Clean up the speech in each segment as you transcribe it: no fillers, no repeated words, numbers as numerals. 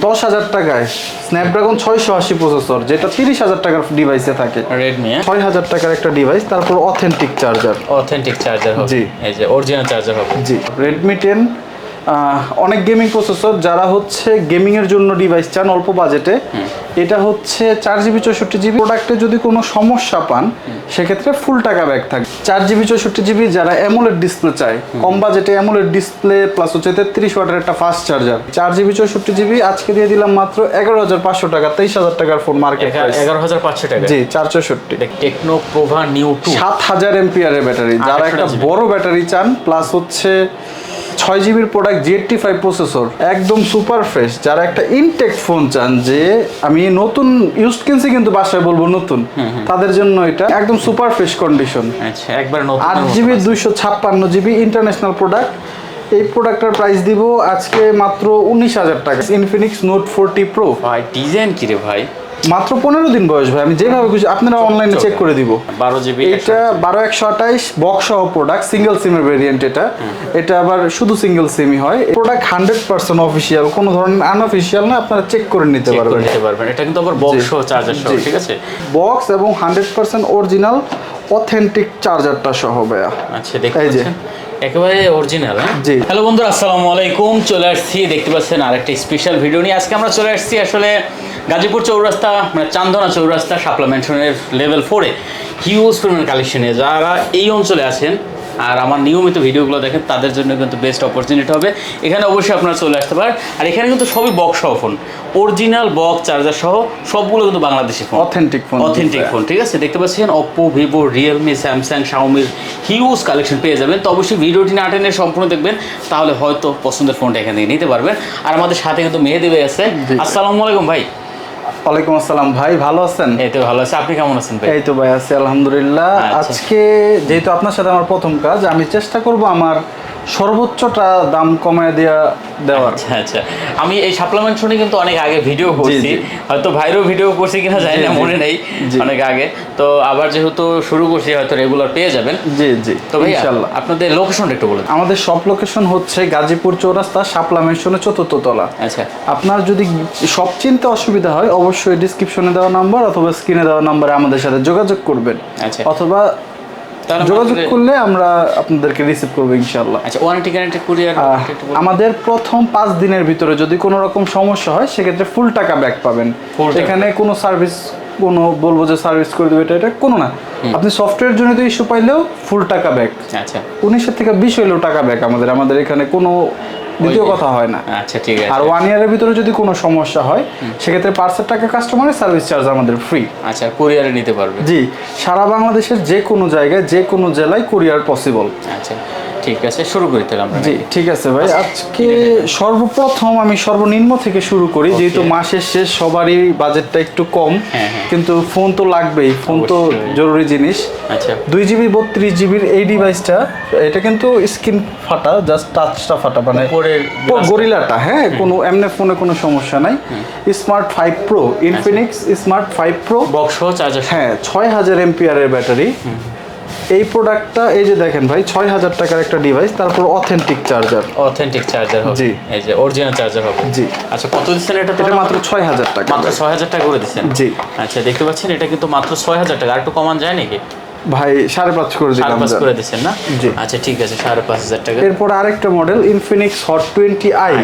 10,000 টাকায় Snapdragon 680 processor, যেটা 30,000 টাকার ডিভাইসে থাকে। রেডমি 6,000 টাকার একটা ডিভাইস, তারপর অথেন্টিক চার্জার। অথেন্টিক চার্জার হবে, জি। এই যে অরিজিনাল চার্জার হবে। জি, রেডমি 10 অনেক গেমিং প্রসেসর, যারা হচ্ছে গেমিং এর জন্য ডিভাইস চান অল্প বাজেটে, এটা হচ্ছে 4GB 64GB। প্রোডাক্টে যদি কোনো সমস্যা পান সেক্ষেত্রে ফুল টাকা ব্যাক থাকে। 4GB 64GB যারা অ্যামোলেড ডিসপ্লে চায়, কম বাজেটে অ্যামোলেড ডিসপ্লে প্লাস হচ্ছে 33 ওয়াটের একটা ফাস্ট চার্জার, 4GB 64GB আজকে দিয়ে দিলাম মাত্র 11,500 টাকা। 23,000 টাকার ফোন মার্কেট প্রাইস। 11,500 টাকা। জি, 464। টেকনো প্রভা নিউ 2 7000 এমপিআরের ব্যাটারি, যারা একটা বড় ব্যাটারি চান প্লাস হচ্ছে 6GB প্রোডাক্ট, G85 প্রসেসর, একদম সুপার ফ্রেশ। যারা একটা ইনটেক ফোন চান, যে আমি নতুন ইউজ কিনছি কিন্তু বাসায় বলবো নতুন, তাদের জন্য এটা একদম সুপার ফ্রেশ কন্ডিশন। আচ্ছা, একবার নতুন 8GB 256GB ইন্টারন্যাশনাল প্রোডাক্ট। এই প্রোডাক্টের প্রাইস দিব আজকে মাত্র 19,000 টাকা। Infinix note 40 pro. ভাই ডিজাইন কি রে ভাই, মাত্র 15 দিন বয়স ভাই, আমি যেভাবে খুশি আপনারা অনলাইনে চেক করে দিব। 12GB এটা 12128 বক্স সহ প্রোডাক্ট, সিঙ্গেল সিমের ভেরিয়েন্ট। এটা আবার শুধু সিঙ্গেল সিমই হয়। প্রোডাক্ট 100% অফিশিয়াল, কোনো ধরনের আনঅফিশিয়াল না, আপনারা চেক করে নিতে পারবেন। এটা কিন্তু আবার বক্স সহ চার্জার সহ, ঠিক আছে? বক্স এবং 100% অরিজিনাল অথেন্টিক চার্জারটা সহ ভাইয়া। আচ্ছা, দেখতে পাচ্ছেন একেবারে অরিজিনাল। জি। হ্যালো বন্ধুরা, আসসালামু আলাইকুম। চলে আসছি, দেখতে পাচ্ছেন আরেকটা স্পেশাল ভিডিও নিয়ে। আজকে আমরা চলে আসছি আসলে গাজীপুর চৌরাস্তা, মানে চান্দনা চৌরাস্তা, শাপলা ম্যানশনের লেভেল 4-এ হিউজ পরিমাণ কালেকশনে। যারা এই অঞ্চলে আছেন আর আমার নিয়মিত ভিডিওগুলো দেখেন, তাদের জন্য কিন্তু বেস্ট অপরচুনিটি হবে। এখানে অবশ্যই আপনারা চলে আসতে পারেন। আর এখানে কিন্তু সবই বক্স সহ ফোন, অরিজিনাল বক্স চার্জার সহ সবগুলো কিন্তু বাংলাদেশি ফোন, অথেন্টিক ফোন, ঠিক আছে? দেখতে পাচ্ছেন ওপ্পো, ভিভো, রিয়েলমি, স্যামসাং, শাওমির হিউজ কালেকশন পেয়ে যাবেন। তো অবশ্যই ভিডিওটি না টেনে সম্পূর্ণ দেখবেন, তাহলে হয়তো পছন্দের ফোনটা এখান থেকে নিতে পারবেন। আর আমাদের সাথে কিন্তু মেহেদি ভাই আছে। আসসালামু আলাইকুম ভাই। ওয়ালাইকুম আসসালাম ভাই, ভালো আছেন? এই তো ভালো আছে, আপনি কেমন আছেন ভাই? এই তো ভাই আছি আলহামদুলিল্লাহ। আজকে যেহেতু আপনার সাথে আমার প্রথম কাজ, আমি চেষ্টা করব আমার সর্বোচ্চটা দাম কমায় দেওয়ার। আচ্ছা, আমি এই শাপলা ম্যানশনে কিন্তু অনেক আগে ভিডিও করছি, হয়তো ভাইরও ভিডিও করছি কিনা জানি না, মনে নেই, অনেক আগে। তো আবার যেহেতু শুরু করছি, হয়তো রেগুলার পেয়ে যাবেন। জি তো ভাই ইনশাআল্লাহ আপনাদের লোকেশনটা একটু বলুন। আমাদের শপ লোকেশন হচ্ছে গাজীপুর চৌরাস্তা, শাপলা ম্যানশনের 4র্থ তলা। আচ্ছা, আপনার যদি শপ চিনতে অসুবিধা হয়, অবশ্যই ডিসক্রিপশনে দেওয়া নাম্বার অথবা স্ক্রিনে দেওয়া নাম্বারে আমাদের সাথে যোগাযোগ করবেন। আচ্ছা, অথবা যোগাযোগ করলে আমরা আপনাদেরকে রিসিভ করবো ইনশাআল্লাহ। আচ্ছা, ওয়ারেন্টি গ্যারান্টি কুরিয়ার আমাদের প্রথম 5 দিনের ভিতরে যদি কোনো রকম সমস্যা হয়, সেক্ষেত্রে ফুল টাকা ব্যাক পাবেন। এখানে কোনো সার্ভিস, কোনো বলবো যে সার্ভিস করে দেবে, এটা কোনো না। আপনি সফটওয়্যার জন্য তো ইস্যু পাইলেও ফুল টাকা ব্যাক। আচ্ছা, 19 থেকে 20 হইলেও টাকা ব্যাক আমাদের এখানে কোনো দ্বিতীয় কথা হয় না। আচ্ছা, ঠিক আছে। আর 1 ইয়ারের ভিতরে যদি কোনো সমস্যা হয়, সেক্ষেত্রে 5,000 টাকা কাস্টমারের সার্ভিস চার্জ আমাদের ফ্রি। আচ্ছা, কুরিয়ারে নিতে পারবে? জি, সারা বাংলাদেশের যে কোনো জায়গায়, যে কোনো জেলায় কুরিয়ার পসিবল। আচ্ছা, ঠিক আছে, শুরু করি তাহলে আমরা। জি, ঠিক আছে ভাই। আজকে সর্বপ্রথম আমি সর্বনিম্ন থেকে শুরু করি, যেহেতু মাসের শেষ, সবারই বাজেটটা একটু কম, কিন্তু ফোন তো লাগবেই, ফোন তো জরুরি জিনিস। আচ্ছা, 2GB 32GBর এই ডিভাইসটা, এটা কিন্তু স্ক্রিন ফাটা, জাস্ট টাচটা ফাটা, মানে গরিলাটা, হ্যাঁ, কোনো এমনি ফোনে কোনো সমস্যা নাই। Smart 5 pro, Infinix smart 5 pro, box সহ চার্জার, হ্যাঁ, 6000 এমপিআরের ব্যাটারি। এই প্রোডাক্টটা এই যে দেখেন ভাই, 6,000 টাকার একটা ডিভাইস, তারপর অথেন্টিক চার্জার হবে। জি, এই যে অরিজিনাল চার্জার হবে। জি। আচ্ছা, কত দিচ্ছেন এটা? এটা মাত্র 6,000 টাকা। মাত্র 6,000 টাকা করে দিচ্ছেন? জি। আচ্ছা, দেখতে পাচ্ছেন এটা কিন্তু মাত্র 6,000 টাকা। আর একটু কমান যায় নাকি ভাই? 5.5 করে দিলাম। 5.5 করে দিচ্ছেন না? জি। আচ্ছা, ঠিক আছে, 5,500 টাকা। এরপর আরেকটা model Infinix hot 20i,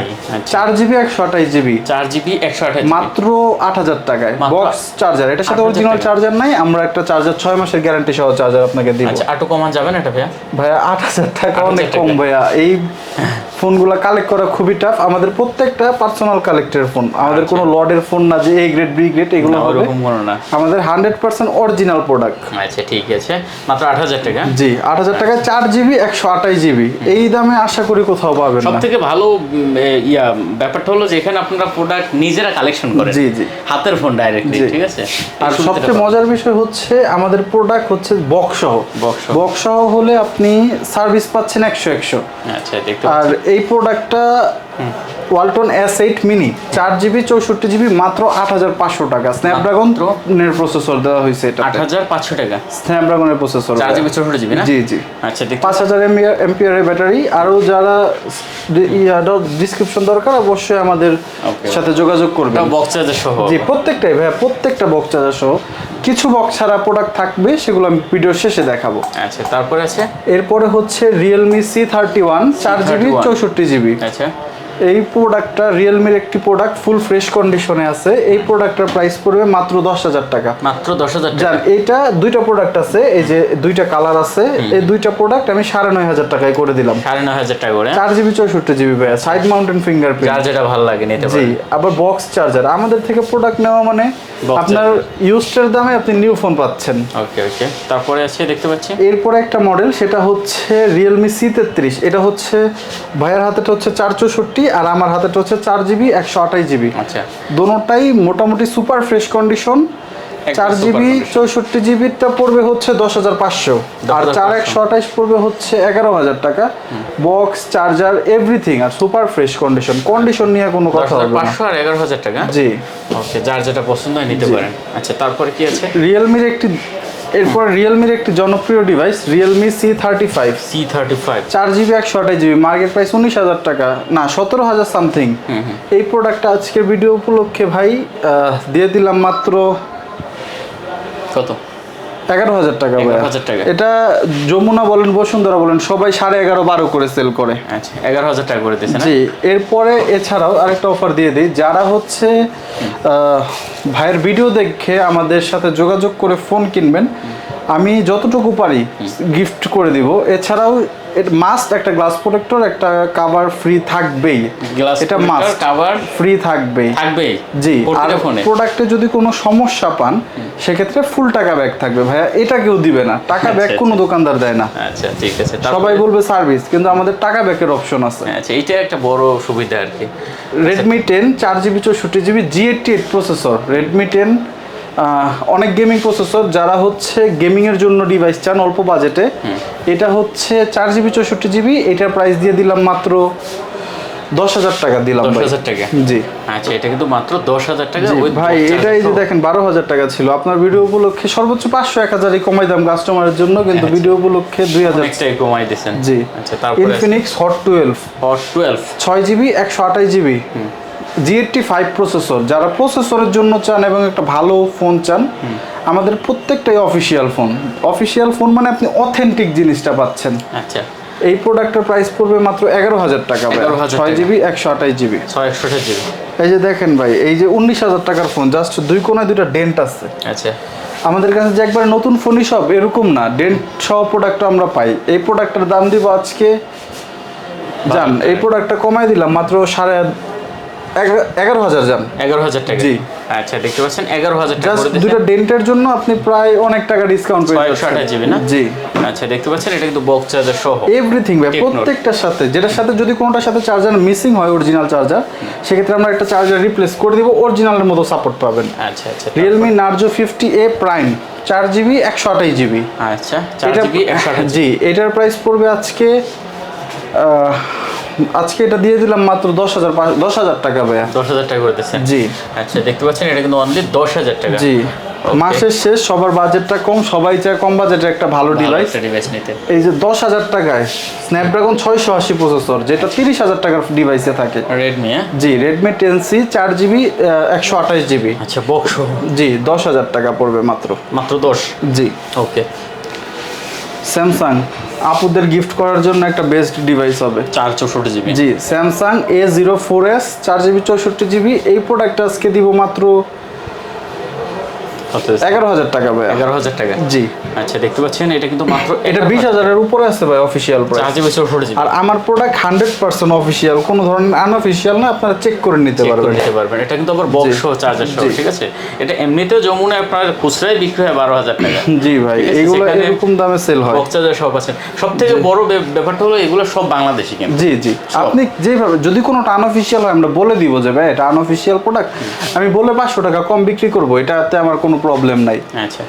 4GB 128GB, 4GB 128GB, মাত্র 8,000 টাকায় বক্স চার্জার। এটার সাথে অরিজিনাল চার্জার নাই, আমরা একটা চার্জার 6 মাসের গ্যারান্টি সহ চার্জার আপনাকে দিব। আচ্ছা, একটু কমান যাবে না এটা ভাইয়া? ভাইয়া 8,000 টাকা অনেক কম ভাইয়া। এই ফোনগুলো কালেক্ট করা খুবই টাফ। আমাদের প্রত্যেকটা পার্সোনাল কালেক্টের ফোন, আমাদের কোনো লটের ফোন না যে এ গ্রেড বি গ্রেড এগুলো হবে না, আমাদের 100% অরিজিনাল প্রোডাক্ট। আচ্ছা, ঠিক আছে, মাত্র 8,000 টাকা। জি, 8,000 টাকায় 4GB 128GB, এই দামে আশা করি কোথাও পাবেন না। সবথেকে ভালো ব্যাপারটা হলো যে এখানে আপনারা প্রোডাক্ট নিজেরা কালেকশন করেন। জি, জি, হাতের ফোন ডাইরেক্টলি, ঠিক আছে? আর সবচেয়ে মজার বিষয় হচ্ছে আমাদের প্রোডাক্ট হচ্ছে বক্স সহ হলে আপনি সার্ভিস পাচ্ছেন 100। আচ্ছা, আর এই প্রোডাক্টটা Walton S8 mini 4GB 64GB মাত্র 8500 টাকা। স্ন্যাপড্রাগনের প্রসেসর দেওয়া হয়েছে এটা 8500 টাকা। স্ন্যাপড্রাগনের প্রসেসর 4GB 64GB না? জি জি। আচ্ছা 5000 এমপিআর ব্যাটারি। আরও যারা ডিসক্রিপশন দরকার অবশ্যই আমাদের সাথে যোগাযোগ করবেন। বক্স চার্জার সহ? জি প্রত্যেকটাই ভাইয়া, প্রত্যেকটা বক্স চার্জার সহ। কিছু বক্স ছাড়া প্রোডাক্ট থাকবে, সেগুলো আমি ভিডিওর শেষে দেখাবো। আচ্ছা তারপরে আছে এরপরে হচ্ছে রিয়েলমি C31 4GB 64GB। আচ্ছা এই প্রোডাক্টটা রিয়েলমির একটি প্রোডাক্ট, ফুল ফ্রেশ কন্ডিশনে আছে। এই প্রোডাক্টটার প্রাইস পড়বে মাত্র 10,000 টাকা। মাত্র 10,000 টাকা। জান এইটা দুইটা প্রোডাক্ট আছে, এই যে দুইটা কালার আছে, এই দুইটা প্রোডাক্ট আমি 9,500 টাকায় করে দিলাম। 9,500 টাকা করে 4GB 64GB ভাইয়া, সাইড মাউন্টেন ফিঙ্গারপ্রিন্ট, যার যেটা ভালো লাগে নিতে পারেন। জি, আবার বক্স চার্জার। আমাদের থেকে প্রোডাক্ট নেওয়া মানে আপনার ইউজড দামে আপনি নিউ ফোন পাচ্ছেন। ওকে ওকে। তারপরে আছে দেখতে পাচ্ছি এরপরে একটা মডেল, সেটা হচ্ছে রিয়েলমি C33। এটা হচ্ছে ভাইয়ের হাতেটা হচ্ছে 464 আর আমার হাতেটা হচ্ছে 4GB 128GB। আচ্ছা দোনোটাই মোটামুটি সুপার ফ্রেশ কন্ডিশন। 4GB 64GBটা পড়বে হচ্ছে 10,500 আর 4128 পড়বে হচ্ছে 11,000 টাকা। বক্স চার্জার এভরিথিং আর সুপার ফ্রেশ কন্ডিশন নিয়ে কোনো কথা হবে না। 500 আর 11,000 টাকা। জি ওকে, যার যেটা পছন্দ হয় নিতে পারেন। আচ্ছা তারপরে কি আছে? এরপর রিয়েলমির একটি জনপ্রিয় device Realme C35 4GB 128GB, market price 19,000 টাকা, না 17,000 সামথিং। এই প্রোডাক্টটা আজকের ভিডিও উপলক্ষে ভাই দিয়ে দিলাম মাত্র কত? 11,000 টাকা। 11,000 টাকা। এটা যমুনা বলেন বসুন্ধরা বলেন সবাই 11.5-12 করে সেল করে। আচ্ছা 11,000 টাকা করে দিয়েছেন। জি, এরপরে এছাড়াও আরেকটা অফার দিয়ে দিই, যারা হচ্ছে ভাইয়ের ভিডিও দেখে আমাদের সাথে যোগাযোগ করে ফোন কিনবেন, আমি যতটুকু পারি গিফট করে দিব। এছাড়াও মাস্ট একটা গ্লাস প্রোটেক্টর, একটা কভার ফ্রি থাকবেই। এটা মাস্ট কভার ফ্রি থাকবেই। জি, আর প্রোডাক্টে যদি কোনো সমস্যা পান সেক্ষেত্রে ফুল টাকা ব্যাক থাকবে ভাইয়া। এটা কেউ দিবে না, টাকা ব্যাক কোনো দোকানদার দেয় না। আচ্ছা ঠিক আছে। সবাই বলবে সার্ভিস, কিন্তু আমাদের টাকা ব্যাকের অপশন আছে। আচ্ছা এইটা একটা বড় সুবিধা আর কি। Redmi 10 4GB 64GB G88 processor. Redmi 10 অনেক গেমিং প্রসেসর, যারা হচ্ছে গেমিং এর জন্য ডিভাইস চান অল্প বাজেটে, এটা হচ্ছে 4GB 64GB। এটার প্রাইস দিয়ে দিলাম মাত্র 10,000 টাকা দিলাম। 10,000 টাকা? জি। আচ্ছা এটা কিন্তু মাত্র 10,000 টাকা। ভাই এটা এই যে দেখেন 12,000 টাকা ছিল। আপনার ভিডিও উপলক্ষে সর্বোচ্চ 500-1000 কমাই দাম কাস্টমারের জন্য, কিন্তু ভিডিও উপলক্ষে 2,000 টাকা কমাই দিয়েছেন। জি। আচ্ছা তারপরে Infinix hot 12 6GB 128GB G85 processor. যারা প্রসেসরের জন্য চান এবং একটা ভালো ফোন চান, আমাদের প্রত্যেকটাই অফিসিয়াল ফোন মানে আপনি অথেন্টিক জিনিসটা পাচ্ছেন। আচ্ছা এই প্রোডাক্টের প্রাইস পড়বে মাত্র 11,000 টাকা। 6GB 128GB। এই যে দেখেন ভাই, এই যে 19,000 টাকার ফোন, জাস্ট দুই কোণায় দুইটা ডেন্ট আছে। আচ্ছা আমাদের কাছে যে একবারে নতুন ফোনই সব এরকম না, ডেন্ট সহ প্রোডাক্ট আমরা পাই। এই প্রোডাক্টের দাম দিব আজকে জান, এই প্রোডাক্টটা কমাই দিলাম মাত্র 11,000 জান। 11,000 টাকা। জি। আচ্ছা দেখতে পাচ্ছেন 11,000 টাকা করে দিয়েছেন। দুটো ডেন্টের জন্য আপনি প্রায় অনেক টাকা ডিসকাউন্ট পেয়ে যাচ্ছেন। 628GB না? জি। আচ্ছা দেখতে পাচ্ছেন এটা কিন্তু বক্স চার্জার সহ এভরিথিং ভাই, প্রত্যেকটার সাথে, যেটার সাথে যদি কোনোটার সাথে চার্জার মিসিং হয়, অরিজিনাল চার্জার, সেক্ষেত্রে আমরা একটা চার্জার রিপ্লেস করে দিব, অরিজিনালের মতো সাপোর্ট পাবেন। আচ্ছা আচ্ছা। Realme Narzo 50A prime 4GB 128GB। আচ্ছা 4GB 128GB। জি, এটার প্রাইস পড়বে আজকে এটা দিয়ে দিলাম মাত্র 10,000 টাকা ভাইয়া। 10,000 টাকা করে দিয়েছেন। জি। আচ্ছা দেখতে পাচ্ছেন এটা কিন্তু অনলি 10,000 টাকা। জি। মাসের শেষ, সবার বাজেটটা কম, সবাই চায় কম বাজেটের একটা ভালো ডিভাইস নিতে। এই যে 10,000 টাকায় স্ন্যাপড্রাগন 680 প্রসেসর, যেটা 30,000 টাকার ডিভাইসে থাকে। রেডমি? জি, রেডমি 10C 4GB 128GB। আচ্ছা বক্স। জি, 10,000 টাকা পড়বে মাত্র 10। জি। ওকে। স্যামসাং আপুদের গিফট করার জন্য একটা বেস্ট ডিভাইস হবে। 464GB। জি, স্যামসাং A04s 4GB 64GB। এই প্রোডাক্টটা আজকে দিব মাত্র 11,000 টাকা ভাই। 11,000 টাকা? জি। আচ্ছা দেখতে পাচ্ছেন এটা কিন্তু মাত্র এটা 20,000 এর উপরে আছে ভাই অফিশিয়াল প্রাইস। 4GB 64GB। আর আমার প্রোডাক্ট 100% অফিশিয়াল, কোনো ধরনের আনঅফিশিয়াল না, আপনারা চেক করে নিতে পারবেন। এটা কিন্তু আবার বক্স সহ চার্জার সহ, ঠিক আছে? এটা এমনিতেও যমুনায় আপনার খুচরাই বিক্রি হয় 12,000 টাকা। জি ভাই, এগুলো এরকম দামে সেল হয়। বক্স চার্জার সব আছে। সবথেকে বড় ব্যাপারটা হলো এগুলো সব বাংলাদেশি কিন্তু। জি জি, আপনি যেভাবে যদি কোনোটা আনঅফিশিয়াল হয় আমরা বলে দিব যে ভাই এটা আনঅফিশিয়াল প্রোডাক্ট, আমি বলে 500 টাকা কম বিক্রি করব, এটাতে আমার কোনো প্রবলেম নাই। আচ্ছা,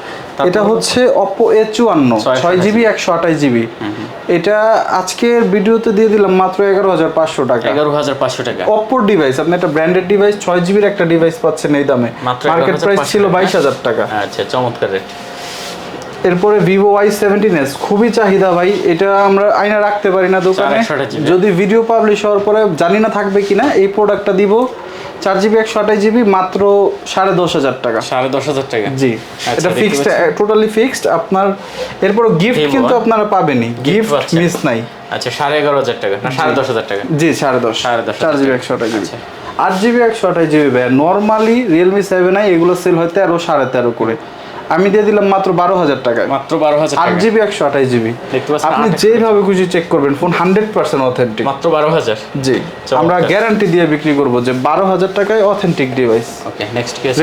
এটা হচ্ছে Oppo A54 6GB 128GB। এটা আজকের ভিডিওতে দিয়ে দিলাম মাত্র 11,500 টাকা। 11,500 টাকা Oppo ডিভাইস, আপনি একটা ব্র্যান্ডেড ডিভাইস 6GB একটা ডিভাইস পাচ্ছেন এই দামে। মার্কেট প্রাইস ছিল 22,000 টাকা। আচ্ছা, চমৎকার রেট। এরপরে Vivo Y17s খুবই চাহিদা ভাই, এটা আমরা আয়না রাখতে পারি না দোকানে, যদি ভিডিও পাবলিশ হওয়ার পরে জানি না থাকবে কিনা। এই প্রোডাক্টটা দিব 4GB 128GB মাত্র 10,500 টাকা। 10,500 টাকা, জি। এটা ফিক্সড, টোটালি ফিক্সড আপনার। এরপর গিফট কিন্তু আপনারা পাবেনই, গিফট মিস নাই। আচ্ছা, 11,500 টাকা না 10,500 টাকা? জি, 10,500 4GB 128GB। 8GB 128GB ভাই নরমালি Realme 7i এগুলো সেল হয় 13 13.5 করে, আমি দিয়ে দিলাম মাত্র 12,000 টাকায়। মাত্র 12,000 টাকা, 8GB 128GB। আপনি যেভাবে খুশি চেক করবেন, ফোন 100% অথেন্টিক। মাত্র 12,000? জি, আমরা গ্যারান্টি দিয়ে বিক্রি করব যে 12,000 টাকায় অথেন্টিক ডিভাইস। ওকে, নেক্সট কি আছে?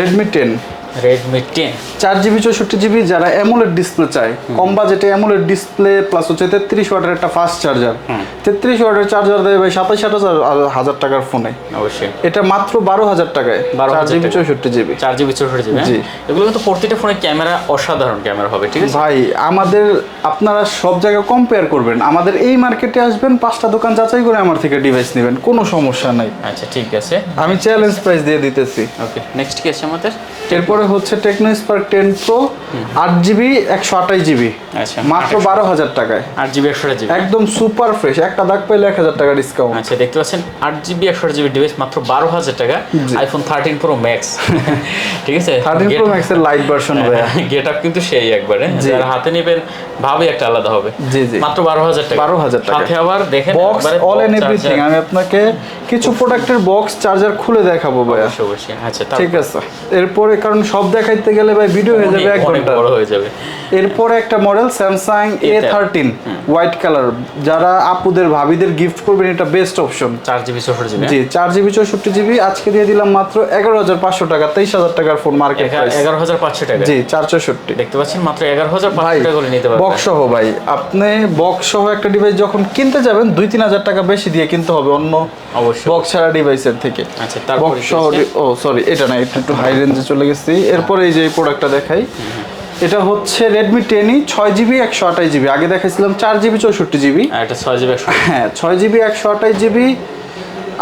Redmi 10 4GB 64GB। যারা অ্যামোলেড ডিসপ্লে চায়, কম বাজেটে অ্যামোলেড ডিসপ্লে প্লাস হচ্ছে 33 ওয়াটের একটা ফাস্ট চার্জার, 33 ওয়াটের চার্জার দেয় ভাই 27,000 টাকার ফোনে। অবশ্যই এটা মাত্র 12,000 টাকায় 4GB 64GB। 4GB 64GB, জি। এগুলো কিন্তু প্রত্যেকটা ফোনে ক্যামেরা অসাধারণ ক্যামেরা হবে, ঠিক আছে ভাই। আমাদের আপনারা সব জায়গায় কম্পেয়ার করবেন, আমাদের এই মার্কেটে আসবেন, 5টা দোকান যাচাই করে আমার থেকে ডিভাইস নেবেন, কোনো সমস্যা নাই। আচ্ছা, ঠিক আছে, আমি চ্যালেঞ্জ প্রাইস দিয়ে দিতেছি। ওকে, নেক্সট কি আছে আমাদের? এরপরে হচ্ছে Tecno Spark 10 Pro 8GB 128GB। আচ্ছা, মাত্র 12,000 টাকায় 8GB 128GB, একদম সুপার ফ্রেশ, একটা দাগ পাইলে 1,000 টাকা ডিসকাউন্ট। আচ্ছা, দেখতে পাচ্ছেন 8GB 128GB ডিভাইস মাত্র 12,000 টাকা। আইফোন 13 Pro Max, ঠিক আছে, 13 Pro Max এর লাইট ভার্সন ভাইয়া। গেট আপ কিন্তু সেই একবারে, যারা হাতে নেবেন ভাবে একটা আলাদা হবে। জি জি, মাত্র 12,000 টাকা। 12,000 টাকা সাথে আবার দেখেন বক্স অল এন্ড এভরিথিং। আমি আপনাকে কিছু প্রোডাক্টের বক্স চার্জার খুলে দেখাবো ভাইয়া। অবশ্যই। আচ্ছা, ঠিক আছে। এরপরে কারণ সব দেখাইতে গেলে ভাই ভিডিও হয়ে যাবে 1 ঘন্টা, বড় হয়ে যাবে। এরপরে একটা model Samsung A13 white colour, যারা আপুদের ভাবিদের গিফট করবেন এটা বেস্ট অপশন। 4GB 64GB, জি 4GB 64GB। আজকে দিয়ে দিলাম মাত্র 11,500 টাকা, 23,000 টাকার ফোন মার্কেট প্রাইস। 11,500 টাকা, জি 464। দেখতে পাচ্ছেন মাত্র 11,500 টাকা করে নিতে পারবেন বক্স সহ ভাই। আপনি বক্স সহ একটা ডিভাইস যখন কিনতে যাবেন 2-3,000 টাকা বেশি দিয়ে কিনতে হবে অন্য অবশ্যই বক্স ছাড়া ডিভাইসের থেকে। আচ্ছা, তারপর বক্স সহ, ও সরি এটা না, এটা একটু হাই রেঞ্জে চলে গেছি। এরপরে এই যে এই প্রোডাক্টটা দেখাই, এটা হচ্ছে Redmi 10i 6GB 128GB। আগে দেখাইছিলাম 4GB 64GB, এটা 6GB 128GB। হ্যাঁ 6GB 128GB।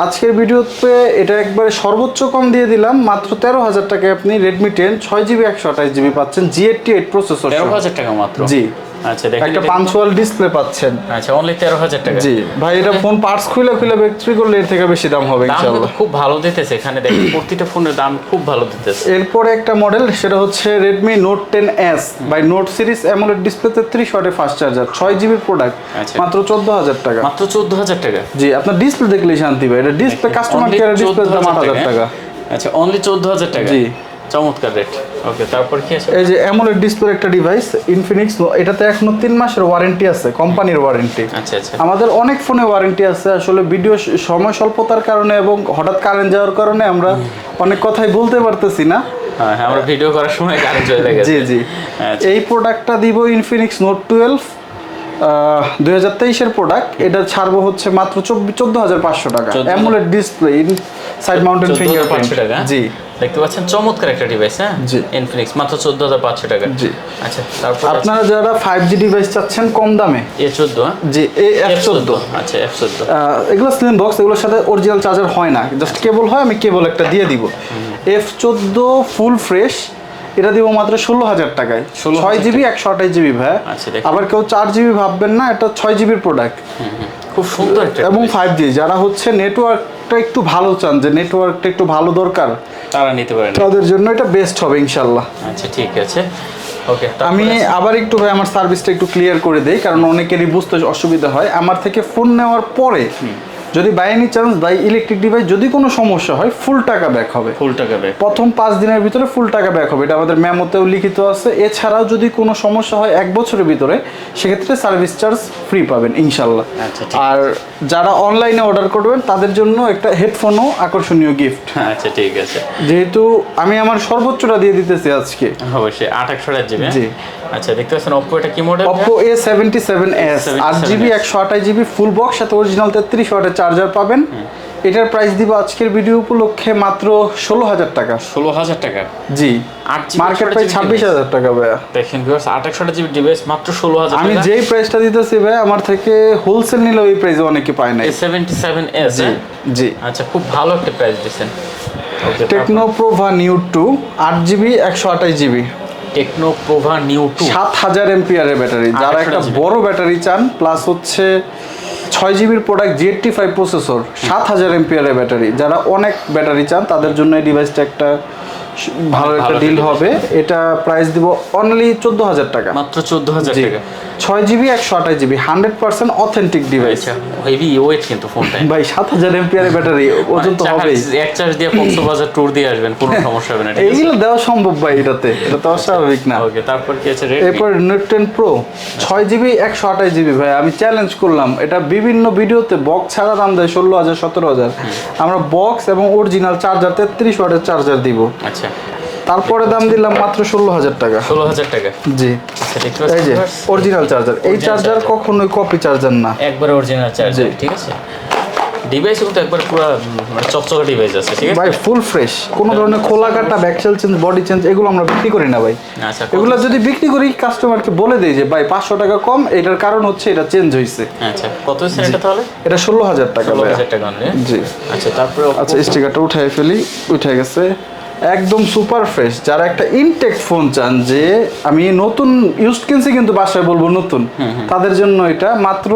আজকের ভিডিওতে এটা একবারে সর্বোচ্চ কম দিয়ে দিলাম মাত্র 13,000 টাকায় আপনি Redmi 10 6GB 128GB পাচ্ছেন, G88 প্রসেসর। 13,000 টাকা মাত্র? জি। আচ্ছা, দেখেন একটা পাঞ্চুয়াল ডিসপ্লে পাচ্ছেন। আচ্ছা, অনলি 13,000 টাকা। জি ভাই, এটা ফোন পার্টস খুলে বিক্রি করলে এর থেকে বেশি দাম হবে ইনশাআল্লাহ। খুব ভালো দিতেছে এখানে, দেখেন প্রতিটা ফোনের দাম খুব ভালো দিতেছে। এরপরে একটা মডেল, সেটা হচ্ছে Redmi Note 10s by note series AMOLED display 33 ওয়াটের ফাস্ট চার্জার, 6GB প্রোডাক্ট, মাত্র 14,000 টাকা। মাত্র 14,000 টাকা? জি, আপনার ডিসপ্লে দেখলেই শান্তি ভাই। এটা ডিসপ্লে কাস্টমার কেয়ার ডিসপ্লে দাম 8,000 টাকা। আচ্ছা, অনলি 14,000 টাকা, জি চমৎকার রেট। ওকে, তারপর কি আছে? এই যে অ্যামোলেড ডিসপ্লে একটা ডিভাইস Infinix, এটাতে এখনো 3 মাসের ওয়ারেন্টি আছে, কোম্পানির ওয়ারেন্টি। আচ্ছা আচ্ছা, আমাদের অনেক ফোনে ওয়ারেন্টি আছে, আসলে ভিডিও সময় স্বল্পতার কারণে এবং হঠাৎ কারেন্ট যাওয়ার কারণে আমরা অনেক কথাই বলতে পারতেছি না। হ্যাঁ, আমরা ভিডিও করার সময় কারেন্ট চলে গেছে। জি জি। এই প্রোডাক্টটা দিব Infinix Note 12 2023 এর প্রোডাক্ট। এটা ছাড়বো হচ্ছে মাত্র 14,500 টাকা। AMOLED display side mounted fingerprint টাকা। জি, দেখতে পাচ্ছেন চমৎকার একটা ডিভাইস। হ্যাঁ জি, Infinix মাত্র 14,500 টাকা। জি। আচ্ছা, তারপর আপনারা যারা 5G ডিভাইস চাচ্ছেন কম দামে, A14, জি F14। আচ্ছা, F14 এগুলো স্লিম বক্স, এগুলোর সাথে অরিজিনাল চার্জার হয় না, জাস্ট কেবল হয়। আমি কেবল একটা দিয়ে দিব। F14 ফুল ফ্রেশ, এটা দিব মাত্র 16,000 টাকায়, 6GB 128GB ভাই। আবার কেউ 4GB ভাববেন না, এটা 6GB প্রোডাক্ট, খুব সুন্দর একটা। এবং 5G যারা হচ্ছে নেটওয়ার্কটা একটু ভালো চান, যে নেটওয়ার্কটা একটু ভালো দরকার, তারা নিতে পারেন, তাদের জন্য এটা বেস্ট হবে ইনশাআল্লাহ। আচ্ছা, ঠিক আছে। ওকে, আমি আবার একটু ভাই আমার সার্ভিসটা একটু ক্লিয়ার করে দেই, কারণ অনেকেরই বুঝতে অসুবিধা হয়। আমার থেকে ফোন নেওয়ার পরে যদি by any chance by electric device যদি কোনো সমস্যা হয়, ফুল টাকা ব্যাক হবে। ফুল টাকা ব্যাক প্রথম 5 দিনের ভিতরে ফুল টাকা ব্যাক হবে, এটা আমাদের মেমোতেও লিখিত আছে। এছাড়াও যদি কোনো সমস্যা হয় 1 বছরের ভিতরে, সেক্ষেত্রে সার্ভিস চার্জ ফ্রি পাবেন ইনশাল্লাহ। আর যারা অনলাইনে অর্ডার করবেন তাদের জন্য একটা হেডফোনও আকর্ষণীয় গিফট। আচ্ছা, ঠিক আছে। যেহেতু আমি আমার সর্বোচ্চটা দিয়ে দিতেছি আজকে, অবশ্যই 8/128GB। জি। আচ্ছা, দেখতে পাচ্ছেন Oppo, এটা কি model? Oppo A77s 8GB 128GB full box, সাথে অরিজিনাল 33 ওয়াটের চার্জার পাবেন। এটার প্রাইস দিব আজকের ভিডিও উপলক্ষে মাত্র 16,000 টাকা। 16,000 টাকা? জি, 8GB মার্কেট প্রাইস 26,000 টাকা ভাইয়া। দেখেন ভিউয়ার্স, 28GB ডিভাইস মাত্র 16,000 টাকা। আমি যেই প্রাইসটা দিতেছি ভাই, আমার থেকে হোলসেল নিলে ওই প্রাইসে অনেকে পায় না। A77s, জি জি, আচ্ছা খুব ভালো একটা প্রাইস দিয়েছেন। Okay, Tecno Pova Neo 2 8GB 128GB, Tecno Pova Neo 2 7000 এমপিআরের ব্যাটারি। যারা একটা 28GB বড় ব্যাটারি চান, প্লাস হচ্ছে 6GBর প্রোডাক্ট, Z85 প্রসেসর, 7000 এমপিআরের ব্যাটারি, যারা অনেক ব্যাটারি চান তাদের জন্য এই ডিভাইসটা একটা ভালো একটা ডিল হবে। এটা প্রাইস দিব অনলি 14,000 টাকা, মাত্র 14,000 টাকা। 6GB 128GB 100% authentic device. আচ্ছা, হেভি ওয়েট কিন্তু ফোনটা ভাই 7000 এমপিআরের ব্যাটারি, ওজন তো হবেই। এক চার্জ দিয়ে কক্সবাজার ট্যুর দিয়ে আসবেন, কোনো সমস্যা হবে না। এইগুলো দেওয়া সম্ভব ভাই এটাতে, এটা তো অস্বাভাবিক না। ওকে, তারপর কি আছে? এরপর নোট 10 প্রো 6GB 128GB ভাই, আমি চ্যালেঞ্জ করলাম, এটা বিভিন্ন ভিডিওতে বক্স ছাড়া দাম দেয় 16,000 17,000, আমরা বক্স এবং অরিজিনাল চার্জার 33 ওয়াটের চার্জার দিব। আচ্ছা, তারপরে দাম দিলাম মাত্র 16,000 টাকা। 16,000 টাকা? জি, আচ্ছা, দেখতে এই যে পাচ্ছেন অরিজিনাল চার্জার। এই চার্জার কখনোই কপি চার্জার না, একবার অরিজিনাল চার্জার। ঠিক আছে, ডিভাইস কিন্তু একবার পুরো মানে চকচকে ডিভাইস আছে। ঠিক আছে ভাই, ফুল ফ্রেশ, কোনো ধরনের খোলা কাটা ব্যাকসেল চেঞ্জ বডি চেঞ্জ এগুলো আমরা বিক্রি করি না ভাই। আচ্ছা, এগুলো যদি বিক্রি করি কাস্টমারকে বলে দেই যে ভাই 500 টাকা কম, এটার কারণ হচ্ছে এটা চেঞ্জ হয়েছে। আচ্ছা, কত হচ্ছে এটা তাহলে? এটা 16,000 টাকা ভাই। 16,000 টাকা অনলি? জি। আচ্ছা, তারপরে আচ্ছা, স্টিকারটা উঠাই ফেলি, উঠে গেছে, একদম সুপার ফ্রেশ। যারা একটা ইনটেক ফোন চান, যে আমি নতুন ইউজ কিনছি কিন্তু বাসায় বলবো নতুন, তাদের জন্য এটা মাত্র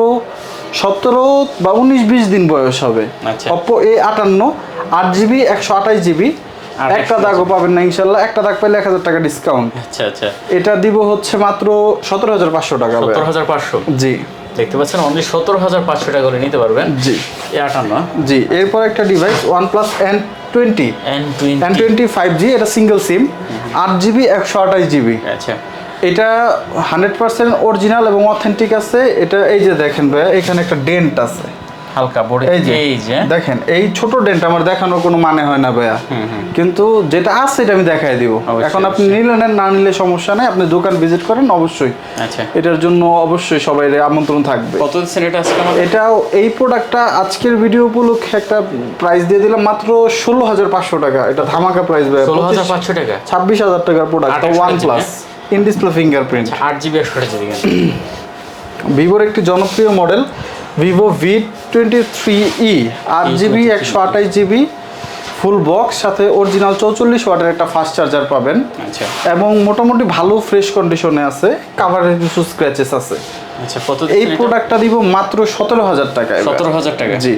17 বা 19-20 দিন বয়স হবে। আচ্ছা। Oppo A58 8GB 128GB, একটা দাগও পাবেন না ইনশাল্লাহ। একটা দাগ পাইলে 1000 টাকা ডিসকাউন্ট। আচ্ছা আচ্ছা, এটা দিব হচ্ছে মাত্র 17,500 টাকা। 17,500? জি, দেখতে পাচ্ছেন অনলি 17,500 টাকা করে নিতে পারবেন। জি A58? জি। এরপর একটা device OnePlus N20 N20 5G, এটা সিঙ্গেল সিম, 8GB 128GB। আচ্ছা, এটা 100% অরিজিনাল এবং অথেন্টিক আছে। এটা এই যে দেখেন ভাই, এখানে একটা ডেন্ট আছে হালকা বড়, এই যে দেখেন, এই ছোট ডেন্ট আমার দেখানোর কোনো মানে হয় না ভাইয়া, কিন্তু যেটা আছে এটা আমি দেখাই দিব। এখন আপনি নিলে নেন, না নিলে সমস্যা নাই, আপনি দোকান ভিজিট করেন অবশ্যই। আচ্ছা, এটার জন্য অবশ্যই সবাই আমন্ত্রণ থাকবে। কত দিচ্ছেন এটা আজকে আমাদের? এটাও এই প্রোডাক্টটা আজকের ভিডিও উপলক্ষে একটা প্রাইস দিয়ে দিলাম মাত্র 16,500 টাকা। এটা ধামাকা প্রাইস ভাই, 16,500 টাকা? 26,000 টাকার product, OnePlus in display fingerprint, 8GB 128GB। ভিভোর একটি জনপ্রিয় model Vivo V23e 8GB 128GB full box, সাথে অরিজিনাল 44 ওয়াটের একটা ফাস্ট চার্জার পাবেন। আচ্ছা, এবং মোটামুটি ভালো ফ্রেশ কন্ডিশনে আছে, কাভারের কিছু স্ক্র্যাচেস আছে। আচ্ছা, কত? এই প্রোডাক্টটা দিব মাত্র 17,000 টাকায়। 17,000 টাকা? জি।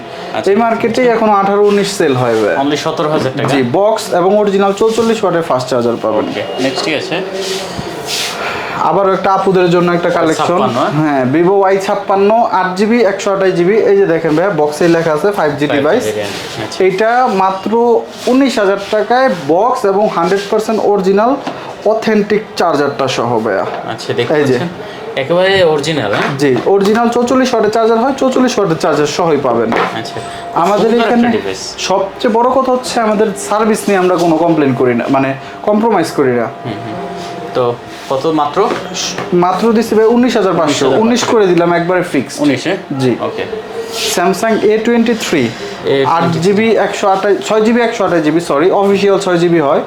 এই মার্কেটে এখন 18-19 সেল হয় ভাই, অনলি 17,000 টাকা। জি। বক্স এবং অরিজিনাল 44 ওয়াটের ফাস্ট চার্জার পাবেন। নেক্সট ঠিক আছে, আবারও একটা আপুদের জন্য একটা কালেকশন, হ্যাঁ, ভিভো Y56 8GB 128GB। এই যে দেখেন ভাই, বক্সে লেখা আছে 5G ডিভাইস। এটা মাত্র 19,000 টাকায় বক্স এবং 100% অরিজিনাল অথেন্টিক চার্জারটা সহ ভাইয়া। আচ্ছা, দেখেন এই যে একেবারে অরিজিনাল। জি, অরিজিনাল 44 ওয়াটের চার্জার হয়, 44 ওয়াটের চার্জার সহই পাবেন। আচ্ছা, আমাদের এখানে সবচেয়ে বড় কথা হচ্ছে আমাদের সার্ভিস নিয়ে আমরা কোনো কমপ্লেন করি না, মানে কম্প্রোমাইজ করি না। তো কত? মাত্র দিচ্ছি ভাই 19,500, 19 করে দিলাম একবারে ফিক্স। 19? জি। Okay, Samsung A23 8GB 6GB 128GB, sorry, official 6GB হয়,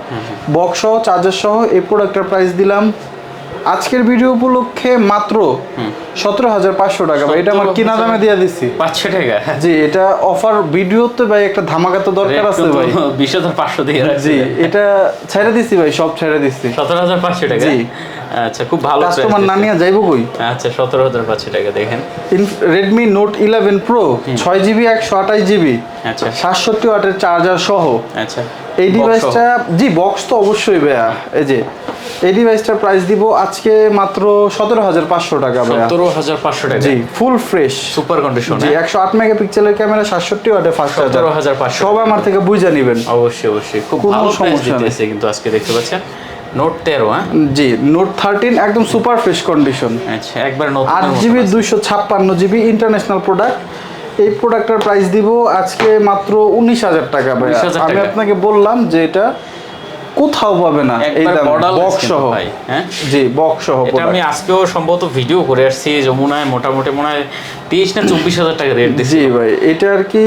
বক্স সহ চার্জার সহ। এই প্রোডাক্টের প্রাইস দিলাম আজকের ভিডিও উপলক্ষে মাত্র 17,500 টাকা ভাই। এটা আমার কিনা দামে দিয়ে দিচ্ছি 500 টাকা। জি, এটা অফার ভিডিওতে ভাই, একটা ধামাকা তো দরকার আছে ভাই। 20,500 দিয়ে রাখছি। জি, এটা ছেড়ে দিচ্ছি ভাই, সব ছেড়ে দিচ্ছি। 17,500 টাকা? জি। আচ্ছা, খুব ভালো। কাস্টমার না নিয়ে যাইবো কই? আচ্ছা, 17,500 টাকা। দেখেন Redmi Note 11 Pro 6GB 128GB, আচ্ছা, 67 ওয়াটের চার্জার সহ। আচ্ছা, এই ডিভাইসটা, জি, বক্স তো অবশ্যই ভাইয়া। এই যে এই ডিভাইসটার প্রাইস দিব আজকে মাত্র 17,500 টাকা ভাইয়া। 17,500 টাকা? জি, ফুল ফ্রেশ সুপার কন্ডিশন। জি, 108 মেগাপিক্সেলের ক্যামেরা, 67 ওয়াটের ফাস্ট চার্জার। 17,500 সব আমার থেকে বুঝে নেবেন। অবশ্যই অবশ্যই, খুব ভালো সমস্যা দিতেছে কিন্তু আজকে দেখতে পাচ্ছেন। নোট 13? জি, নোট 13 একদম সুপার ফ্রেশ কন্ডিশন। আচ্ছা, একবার নতুন, 8GB 256GB ইন্টারন্যাশনাল প্রোডাক্ট। এই প্রোডাক্টের প্রাইস দিব আজকে মাত্র 19,000 টাকা ভাই। আমি আপনাকে বললাম যে এটা কোথাও পাবে না এই একবার দামে borderless বক্স কিন্তু সহ। ভাই, হ্যাঁ? জি বক্স সহ এটা আমি আজকেও সম্ভবত ভিডিও করে আসছি, যমুনায় মোটামুটি মনে হয় 23 না 24,000 টাকা রেট দিচ্ছি। জি ভাই এটা আর কি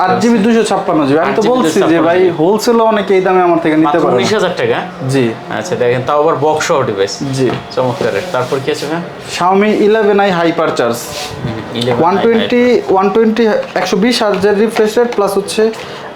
8GB 256GB আমি তো 8GB বলছি যে ভাই 256GB হোলসেলে অনেকে এই দামে আমার থেকে নিতে মাত্র পারে 19,000 টাকা। জি আচ্ছা দেখেন, তাও আবার বক্স সহ ডিভাইস, জি চমৎকার। তারপর কি আছে ভাই? Xiaomi 11i হাইপার চার্জ 120 120 হার্জের রিফ্রেশ রেট প্লাস হচ্ছে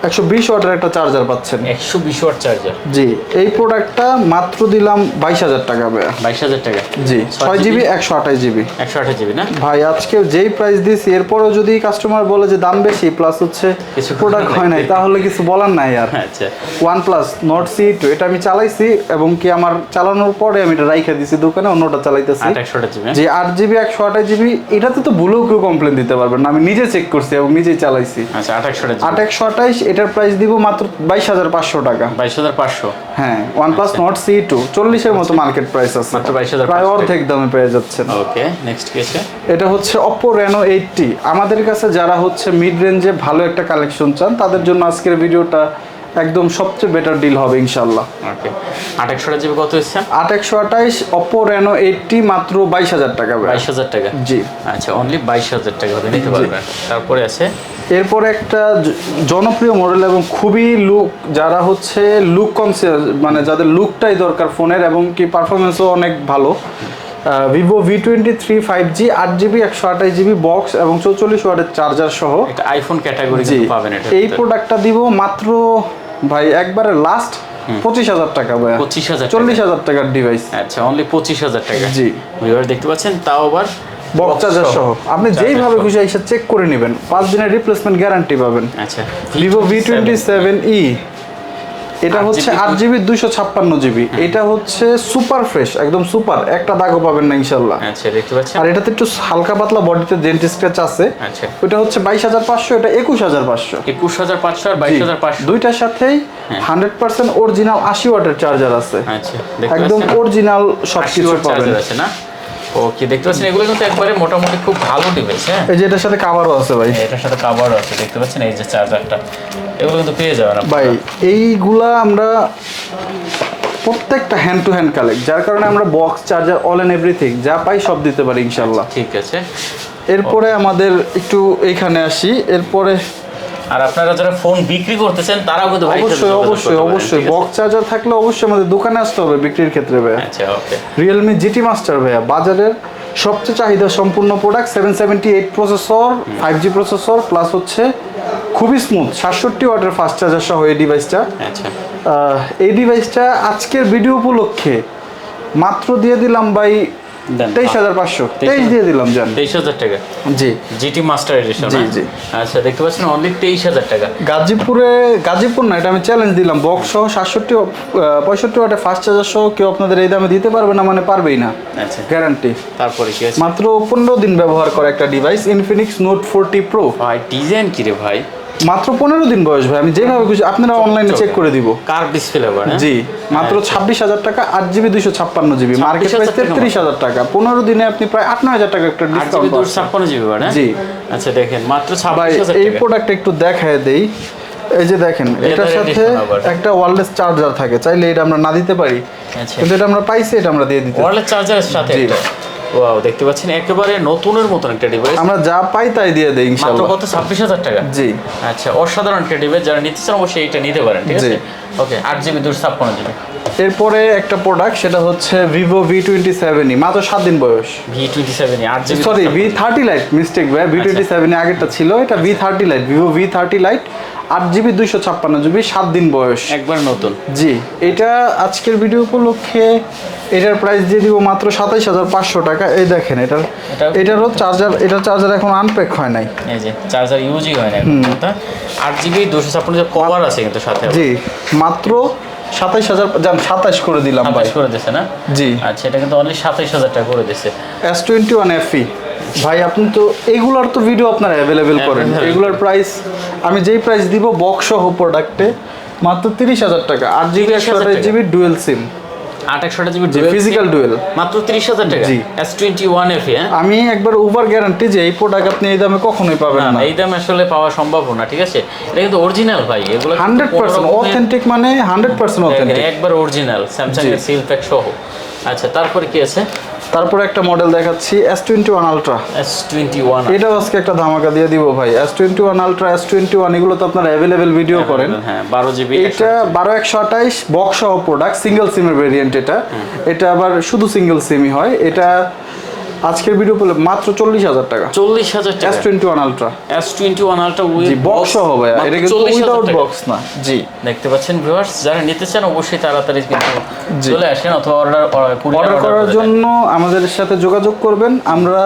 120 ওয়াটের একটা চার্জার পাচ্ছেন। 120 ওয়াট চার্জার। জি এই প্রোডাক্টটা মাত্র দিলাম 22,000 টাকা ভাইয়া। 22,000 টাকা। জি 6GB 128GB 128GB না? ভাই আজকে যেই প্রাইস দিয়েছি এরপরেও যদি কাস্টমার বলে যে দাম বেশি প্লাস হচ্ছে কিছু প্রোডাক্ট হয় নাই তাহলে কিছু বলার নাই আর। আচ্ছা OnePlus Nord C2 এটা আমি চালাইছি এবং কি আমার চালানোর পরে আমি এটা রাইখা দিছি দোকানে, অন্যটা চালাইতেছি। 128GB যে 8GB 128GB এটাতে তো ভুলেও কেউ কমপ্লেন দিতে পারবেন না, আমি নিজে চেক করছি এবং নিজেই চালাইছি। আচ্ছা 128GB 8 এটার প্রাইস দিব মাত্র 22,500 টাকা। 22,500। হ্যাঁ OnePlus Nord C2 40 এর মতো মার্কেট প্রাইস আছে, মাত্র 22,500 প্রায় অর্ধেক দামে পেয়ে যাচ্ছেন। ওকে নেক্সট কি আছে? এটা হচ্ছে Oppo Reno 80। আমাদের কাছে যারা হচ্ছে মিড রেঞ্জে ভালো একটা কালেকশন চান তাদের জন্য আজকের ভিডিওটা একদম সবচেয়ে বেটার ডিল হবে ইনশাআল্লাহ। ওকে 828GB কত হচ্ছে? 8 Oppo Reno 80 মাত্র 22,000 টাকা ভাই। 22,000 টাকা। জি আচ্ছা অনলি 22,000 টাকা হলে নিতে পারবেন। তারপরে আছে এরপরে একটা জনপ্রিয় মডেল এবং খুবই লুক, যারা হচ্ছে লুক কনসিয়াস মানে যাদের লুকটাই দরকার ফোনের এবং কি পারফরমেন্সও অনেক ভালো, Vivo V23 5G 8GB 128GB box এবং 44 ওয়াটের চার্জার সহ একটা আইফোন ক্যাটাগরি জি পাবেন এটা। এই প্রোডাক্টটা দিব মাত্র ভাই একবারে লাস্ট 25,000 টাকা ভাই। 25,000 40,000 টাকার ডিভাইস। আচ্ছা অনলি 25,000 টাকা। জি ভিউয়ার দেখতে পাচ্ছেন, তাও আবার বক্স চার্জার সহ। আপনি যেইভাবে খুশি এসে চেক করে নেবেন, 5 দিনের রিপ্লেসমেন্ট গ্যারান্টি পাবেন। আচ্ছা Vivo V27e এটা হচ্ছে 8GB 256GB, এটা হচ্ছে সুপার ফ্রেশ একদম সুপার, একটা দাগও পাবেন না ইনশাআল্লাহ। আচ্ছা দেখতে পাচ্ছেন, আর এটাতে একটু হালকা পাতলা বডিতে ডেন্ট স্ক্র্যাচ আছে। আচ্ছা ওটা হচ্ছে 22,500, এটা 21,500। 21,500 আর 22,500 দুইটার সাথেই 100% অরিজিনাল 80 ওয়াটের চার্জার আছে। আচ্ছা দেখতে একদম পাচ্ছেন, অরিজিনাল 80 সবকিছু ওয়াট পাবেন। চার্জার আছে না? ওকে দেখতে পাচ্ছেন, এগুলো কিন্তু একবারে মোটামুটি খুব ভালো ডিভাইস। হ্যাঁ এই যে এটার সাথে কভারও আছে ভাই। এটার সাথে কভারও আছে, দেখতে পাচ্ছেন এই যে চার্জারটা, এগুলো কিন্তু পেয়ে যাবেন আপনারা। ভাই এইগুলা আমরা প্রত্যেকটা হ্যান্ড টু হ্যান্ড কালেক্ট, যার কারণে আমরা box charger all and everything যা পাই সব দিতে পারি ইনশাআল্লাহ। ঠিক আছে। এরপরে আমাদের একটু এইখানে আসি। এরপরে আর আপনারা যারা ফোন বিক্রি করতেছেন তারাও কিন্তু ভাই অবশ্যই বক্স চার্জার থাকলে অবশ্যই আমাদের দোকানে আসতে হবে বিক্রির ক্ষেত্রে ভাই। আচ্ছা ওকে Realme GT Master ভাইয়া বাজারের সবচেয়ে চাহিদা সম্পূর্ণ product, 778 processor 5G processor plus হচ্ছে খুবই স্মুথ 67 ওয়াটের ফাস্ট চার্জার সহ এই ডিভাইসটা। আচ্ছা এই ডিভাইসটা আজকের ভিডিও উপলক্ষে মাত্র দিয়ে দিলাম ভাই 23,500, 23 দিয়ে দিলাম জান। 23,000 টাকা। জি জিটি মাস্টার এডিশন। জি জি আচ্ছা দেখতে পাচ্ছেন অনলি 23,000 টাকা। গাজীপুর না, এটা আমি চ্যালেঞ্জ দিলাম, বক্স সহ 65 ওয়াটের ফাস্ট চার্জার সহ কেউ আপনাদের এই দামে দিতে পারবে না মানে পারবেই না, আচ্ছা গ্যারান্টি। তারপরে কি আছে? মাত্র 15 দিন ব্যবহার করে একটা ডিভাইস, Infinix Note 40 Pro। ভাই ডিজাইন কি রে ভাই, মাত্র 15 দিন বয়স ভাই, আমি যেভাবে খুশি আপনারা অনলাইনে চেক করে দিব। কার্ভ ডিসপ্লে আবার। জি মাত্র 26,000 টাকা 8GB 256GB, মার্কেট প্রাইস 33,000 টাকা। 15 দিনে আপনি প্রায় 59,000 টাকা একটা ডিসকাউন্ট পাচ্ছেন। 256GB বাড়া। জি আচ্ছা দেখেন মাত্র ভাই 26,000 এই টাকা। প্রোডাক্ট একটু দেখায় দেই। এই যে দেখেন এটার সাথে একটা ওয়্যারলেস চার্জার থাকে, চাইলে এটা আমরা না দিতে পারি, আচ্ছা কিন্তু এটা আমরা পাইছি, এটা আমরা দিয়ে দিতে। ওয়্যারলেস চার্জারের সাথে জি। একটা। ওয়াও দেখতে পাচ্ছেন একেবারে নতুনের মতন একটা ডিভাইস। আমরা যা পাই তাই দিয়ে দেই মাত্র ইনশাআল্লাহ। কত? 26,000 টাকা। জি আচ্ছা অসাধারণ একটা ডিভাইস, যারা নিতে চান অবশ্যই এটা নিতে পারেন। ঠিক আছে জি। ওকে 8GB 256GB। এরপরে একটা প্রোডাক্ট সেটা হচ্ছে Vivo V27e, মাত্র 7 দিন বয়স। V27 8GB sorry V30 Lite, mistake ভাই, V27 এ আগেরটা ছিল, এটা V30 Lite, Vivo V30 Lite 8GB 256GB 7 দিন বয়স একবার নতুন। জি এটা আজকের ভিডিও উপলক্ষে এটার প্রাইস দিয়ে দিব মাত্র 27,500 টাকা। এই দেখেন এটারও চার্জার, এটার চার্জার এখন আনপ্যাক হয় নাই, এই যে চার্জার ইউজই হয় না এখন। 8GB 256 কভার আছে কিন্তু সাথে। জি মাত্র 27,000 জান 27 করে দিলাম ভাই। 27 করে দিয়েছে না? জি আচ্ছা এটা কিন্তু অনলি 27,000 টাকা করে দিয়েছে। S21 FE ভাই, আপনি তো এগুলার তো ভিডিও আপনারা অ্যাভেলেবেল করেন, এগুলার প্রাইস আমি যেই প্রাইস দিব বক্স সহ প্রোডাক্টে মাত্র 30,000 টাকা। 8GB 128GB ডুয়েল সিম 8/128GB জি, physical dual। মাত্র 30,000 টাকা। জি। S21 FE হ্যাঁ? আমি একবার ওভার গ্যারান্টি যে এই প্রোডাক্ট আপনি এই দামে কখনোই পাবেন না না। এই দামে আসলে পাওয়া সম্ভব না, ঠিক আছে? এটা কিন্তু অরিজিনাল ভাই, এগুলো 100% অথেন্টিক, মানে 100% অথেন্টিক। একবার অরিজিনাল স্যামসাং এর সিল প্যাক সহ। আচ্ছা, তারপরে কি আছে? তারপরে একটা মডেল দেখাচ্ছি S21 আলট্রা। S21 এটাও আজকে একটা ধামাকা দিয়ে দিব ভাই। S21 আলট্রা, S21 এগুলো তো আপনারা অ্যাভেলেবেল ভিডিও করেন। হ্যাঁ 12GB। এটা 12/128 বক্স সহ প্রোডাক্ট, সিঙ্গেল সিমের ভেরিয়েন্ট এটা। এটা আবার শুধু সিঙ্গেল সিমই হয়। এটা আজকের ভিডিও পেলে মাত্র 40,000 টাকা। 40,000 টাকা। S21 ultra. S21 ultra with G, box সহ ভাই, এটা কিন্তু উইদাউট বক্স না। জি, দেখতে পাচ্ছেন ভিউয়ার্স, যারা নিতে চান অবশ্যই তাড়াতাড়ি কিন্তু জি। চলে আসেন, অথবা অর্ডার করার জন্য আমাদের সাথে যোগাযোগ করবেন। আমরা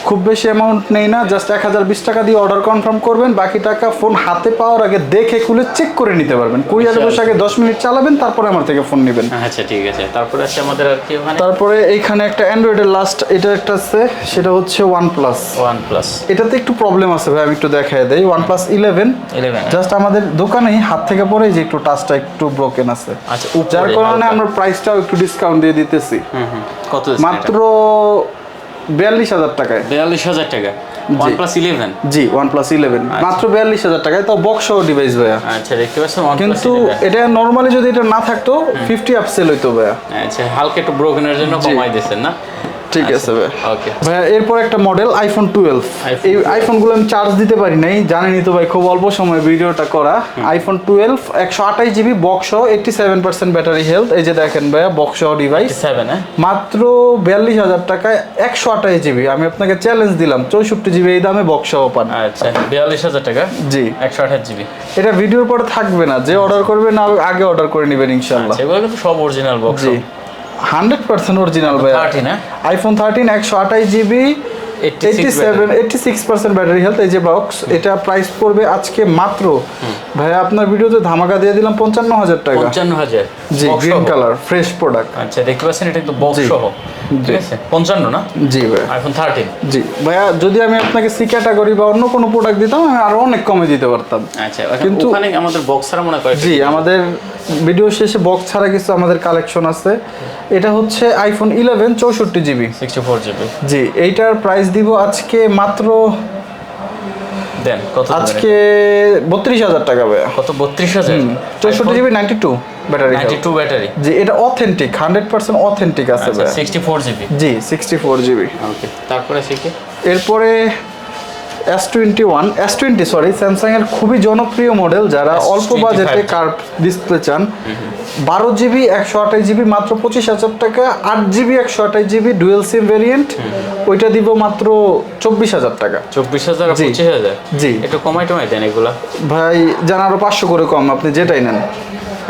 খুব বেশি অ্যামাউন্ট নেই না, জাস্ট 1020 টাকা দিয়ে অর্ডার কনফার্ম করবেন। বাকি টাকা ফোন হাতে পাওয়ার আগে দেখে খুলে চেক করে নিতে পারবেন। কুরিয়ারে বসে আগে 10 মিনিট চালাবেন, তারপরে আমার থেকে ফোন নেবেন। আচ্ছা ঠিক আছে। তারপরে আছে আমাদের আর কি ওখানে? তারপরে এইখানে একটা অ্যান্ড্রয়েডের লাস্ট এটা একটা আছে, সেটা হচ্ছে OnePlus। OnePlus এটাতে একটু প্রবলেম আছে ভাই, আমি একটু দেখাই দেই। OnePlus 11 জাস্ট আমাদের দোকানেই হাত থেকে পড়ে যে একটু টাচটা একটু ব্রোকেন আছে। আচ্ছা, যার কারণে আমরা প্রাইসটাও একটু ডিসকাউন্ট দিয়ে দিতেছি। কত? মাত্র 42,000 টাকায়। 42,000 টাকা। OnePlus 11। জি, OnePlus 11 মাত্র 42,000 টাকায়, তাও বক্স সহ ডিভাইস ভাইয়া। আচ্ছা, দেখতে পাচ্ছেন OnePlus কিন্তু 11। এটা নরমালি যদি এটা না থাকতো 50 আপসেল হইতো ভাইয়া। আচ্ছা, হালকা একটু ব্রোকেনের জন্য জি। কমাই দিয়েছেন না? ঠিক আছে ভাই। ওকে ভাইয়া এরপর একটা মডেল আইফোন 12। এই আইফোনগুলো আমি চার্জ দিতে পারি নাই, জানেনই তো ভাই, খুব অল্প সময় ভিডিওটা করা। আইফোন 12 128GB বক্স সহ 87% ব্যাটারি হেলথ। এই যে দেখেন ভাইয়া, বক্স সহ ডিভাইস 7 হ্যাঁ? মাত্র 42,000 টাকায় 128GB। আমি আপনাকে চ্যালেঞ্জ দিলাম 64GB এই দামে বক্স সহ পান। আচ্ছা, 42,000 টাকা। জি, 128GB। এটা ভিডিওর পরে থাকবে না, যে অর্ডার করবে না আগে অর্ডার করে নেবেন ইনশাআল্লাহ। এগুলো কিন্তু সব অরিজিনাল বক্স। জি, 100% অরিজিনাল ভাই। 13 হ্যাঁ? IPhone 13 128GB 86% battery health. এই যে বক্স, এটা প্রাইস পড়বে আজকে মাত্র ভাইয়া আপনার ভিডিওতে ধামাকা দিয়ে দিলাম 55,000 টাকা। 55,000। জি, গ্রিন কালার ফ্রেশ প্রোডাক্ট। আচ্ছা, দেখতে পাচ্ছেন এটা কিন্তু বক্স জি। সহ, ঠিক আছে? 55 না? জি ভাই। আইফোন 13। জি ভাইয়া, যদি আমি আপনাকে সি ক্যাটাগরি বা অন্য কোনো প্রোডাক্ট দিতাম আমি আরো অনেক কমে দিতে পারতাম। আচ্ছা, কিন্তু ওখানে আমাদের বক্স ছাড়া মনে হয়। জি, আমাদের ভিডিও শেষে বক্স ছাড়া কিছু আমাদের কালেকশন আছে। এটা হচ্ছে আইফোন 11 64GB 64GB। জি, এইটার প্রাইস দিব আজকে মাত্র দেন কত? আজকে 32,000 টাকা ভাইয়া। কত? 32,000। 64GB 92 battery. 92 ব্যাটারি। জি, এটা অথেন্টিক 100% অথেন্টিক আছে আচ্ছা, ভাইয়া। 64GB। জি, 64GB। ওকে, তারপরে শিখে এরপরে S20 সরি, স্যামসাং এর খুবই জনপ্রিয় মডেল। যারা অল্প S25 বাজেটে কার্ভ ডিসপ্লে চান, 12GB 128GB মাত্র 25,000 টাকা। 8GB 128GB ডুয়েল সিম ভেরিয়েন্ট, ওইটা দিব মাত্র 24,000 টাকা। 24,000 আর জি। 25,000। জি একটু কমাই টমাই দেন এগুলা। ভাই, জান আরো 500 করে কম, আপনি যেটাই নেন।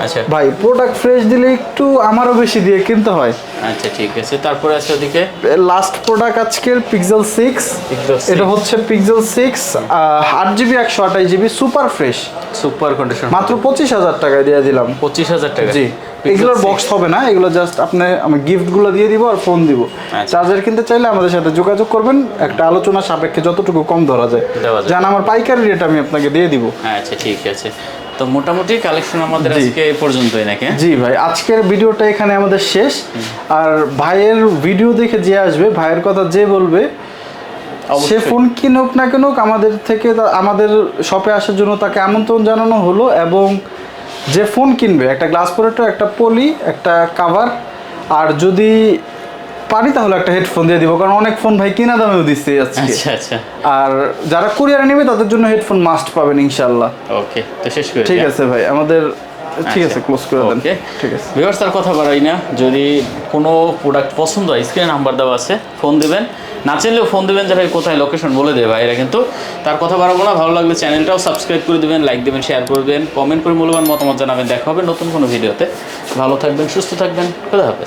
আচ্ছা ভাই, প্রোডাক্ট ফ্রেশ দিলে একটু আমারও বেশি দিয়ে কিনতে হয়। আচ্ছা, ঠিক আছে। তারপরে আছে ওদিকে লাস্ট প্রোডাক্ট আজকের পিক্সেল 6। Pixel 6। এটা হচ্ছে pixel 6 8GB 128GB super fresh, super condition মাত্র 25,000 টাকায় দিয়ে দিলাম। 25,000 টাকা। জি, এগুলোর বক্স হবে না, এগুলো জাস্ট আপনি আমি গিফটগুলো দিয়ে দিব আর ফোন দিব। আচ্ছা। চার্জার কিনতে চাইলে আমাদের সাথে যোগাযোগ করবেন, একটা আলোচনা সাপেক্ষে যতটুকু কম ধরা যায় দেওয়া যায়। জান, আমার পাইকারি রেট আমি আপনাকে দিয়ে দিব। আচ্ছা, ঠিক আছে। তো মোটামুটি কালেকশন আমাদের জি। আজকে এই পর্যন্তই নাকি? জি ভাই, আজকের ভিডিওটা এখানে আমাদের শেষ। আর ভাইয়ের ভিডিও দেখে যে আসবে, ভাইয়ের কথা যে বলবে, সে অবশ্যই। ফোন কিনুক না কিনুক, আমাদের থেকে আমাদের শপে আসার জন্য তাকে আমন্ত্রণ জানানো হলো। এবং যে ফোন কিনবে একটা গ্লাস প্রোটেক্টর, একটা পলি, একটা কাভার, আর যদি পারি তাহলে একটা হেডফোন দিয়ে দিব, কারণ অনেক ফোন ভাই কিনা দামেও দিচ্ছে আজকে। আচ্ছা আচ্ছা, আর যারা কুরিয়ারে নেবে তাদের জন্য হেডফোন মাস্ট পাবেন ইনশাআল্লাহ। ওকে, তো শেষ করে ঠিক আছে ভাই, আমাদের ঠিক আছে, ক্লোজ করে দেন। ওকে, ঠিক আছে। ভিউয়ার্স, তার কথা বাড়াই না। যদি কোনো প্রোডাক্ট পছন্দ হয়, স্ক্রিনে নাম্বার দেওয়া আছে, ফোন দিবেন। না চাইলেও ফোন দিবেন, যে ভাই কোথায় লোকেশন বলে দেবে ভাইরা। কিন্তু তার কথা বাড়াবো না। ভালো লাগলে চ্যানেলটাও সাবস্ক্রাইব করে দিবেন, লাইক দিবেন, শেয়ার করবেন, কমেন্ট করে মূল্যবান মতামত জানাবেন। দেখা হবে নতুন কোনো ভিডিওতে। ভালো থাকবেন, সুস্থ থাকবেন, খোদা হাফেজ।